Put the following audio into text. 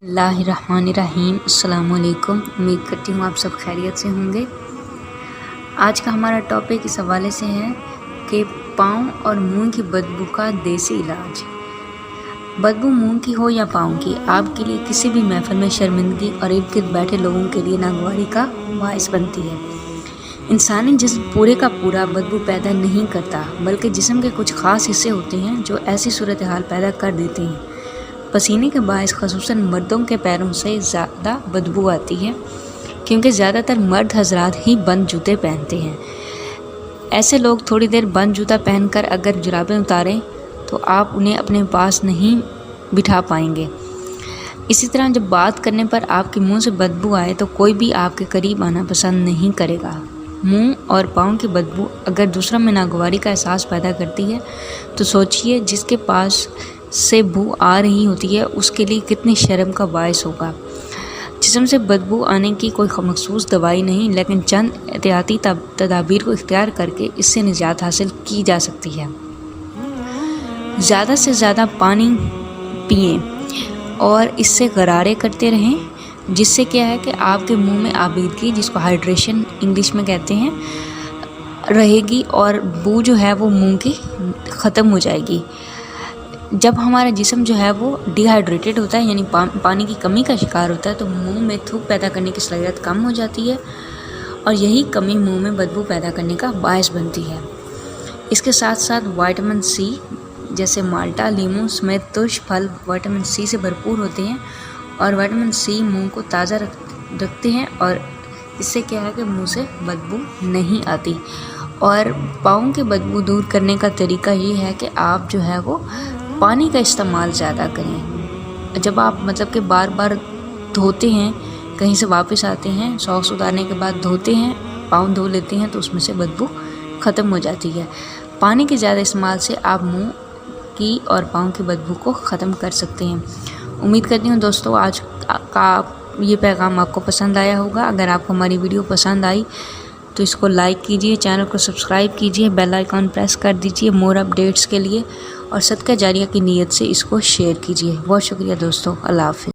اللہ الرحمن الرحیم۔ السلام علیکم، امید کرتی ہوں آپ سب خیریت سے ہوں گے۔ آج کا ہمارا ٹاپک اس حوالے سے ہے کہ پاؤں اور منہ کی بدبو کا دیسی علاج۔ بدبو منہ کی ہو یا پاؤں کی، آپ کے لیے کسی بھی محفل میں شرمندگی اور ارد گرد بیٹھے لوگوں کے لیے ناگواری کا باعث بنتی ہے۔ انسانی جسم پورے کا پورا بدبو پیدا نہیں کرتا، بلکہ جسم کے کچھ خاص حصے ہوتے ہیں جو ایسی صورتحال پیدا کر دیتے ہیں۔ پسینے کے باعث خصوصاً مردوں کے پیروں سے زیادہ بدبو آتی ہے، کیونکہ زیادہ تر مرد حضرات ہی بند جوتے پہنتے ہیں۔ ایسے لوگ تھوڑی دیر بند جوتا پہن کر اگر جرابیں اتاریں تو آپ انہیں اپنے پاس نہیں بٹھا پائیں گے۔ اسی طرح جب بات کرنے پر آپ کے منہ سے بدبو آئے تو کوئی بھی آپ کے قریب آنا پسند نہیں کرے گا۔ منہ اور پاؤں کی بدبو اگر دوسروں میں ناگواری کا احساس پیدا کرتی ہے تو سوچئے جس کے پاس سے بو آ رہی ہوتی ہے اس کے لیے کتنی شرم کا باعث ہوگا۔ جسم سے بدبو آنے کی کوئی مخصوص دوائی نہیں، لیکن چند احتیاطی تدابیر کو اختیار کر کے اس سے نجات حاصل کی جا سکتی ہے۔ زیادہ سے زیادہ پانی پئیں اور اس سے غرارے کرتے رہیں، جس سے کیا ہے کہ آپ کے منہ میں آبیدگی، جس کو ہائیڈریشن انگلش میں کہتے ہیں، رہے گی اور بو جو ہے وہ منہ کی ختم ہو جائے گی۔ جب ہمارا جسم جو ہے وہ ڈی ہائیڈریٹڈ ہوتا ہے، یعنی پانی کی کمی کا شکار ہوتا ہے، تو منہ میں تھوک پیدا کرنے کی صلاحیت کم ہو جاتی ہے اور یہی کمی منہ میں بدبو پیدا کرنے کا باعث بنتی ہے۔ اس کے ساتھ ساتھ وٹامن سی جیسے مالٹا، لیموں سمیت ترش پھل وٹامن سی سے بھرپور ہوتے ہیں اور وٹامن سی منہ کو تازہ رکھتے ہیں اور اس سے کیا ہے کہ منہ سے بدبو نہیں آتی۔ اور پاؤں کے بدبو دور کرنے کا طریقہ یہ ہے کہ آپ جو ہے وہ پانی کا استعمال زیادہ کریں۔ جب آپ کہ بار بار دھوتے ہیں، کہیں سے واپس آتے ہیں، ساکس اتارنے کے بعد دھوتے ہیں، پاؤں دھو لیتے ہیں تو اس میں سے بدبو ختم ہو جاتی ہے۔ پانی کے زیادہ استعمال سے آپ منہ کی اور پاؤں کی بدبو کو ختم کر سکتے ہیں۔ امید کرتی ہوں دوستو آج کا یہ پیغام آپ کو پسند آیا ہوگا۔ اگر آپ کو ہماری ویڈیو پسند آئی تو اس کو لائک کیجئے، چینل کو سبسکرائب کیجئے، بیل آئیکن پریس کر دیجئے مور اپڈیٹس کے لیے، اور صدقہ جاریہ کی نیت سے اس کو شیئر کیجئے۔ بہت شکریہ دوستو، اللہ حافظ۔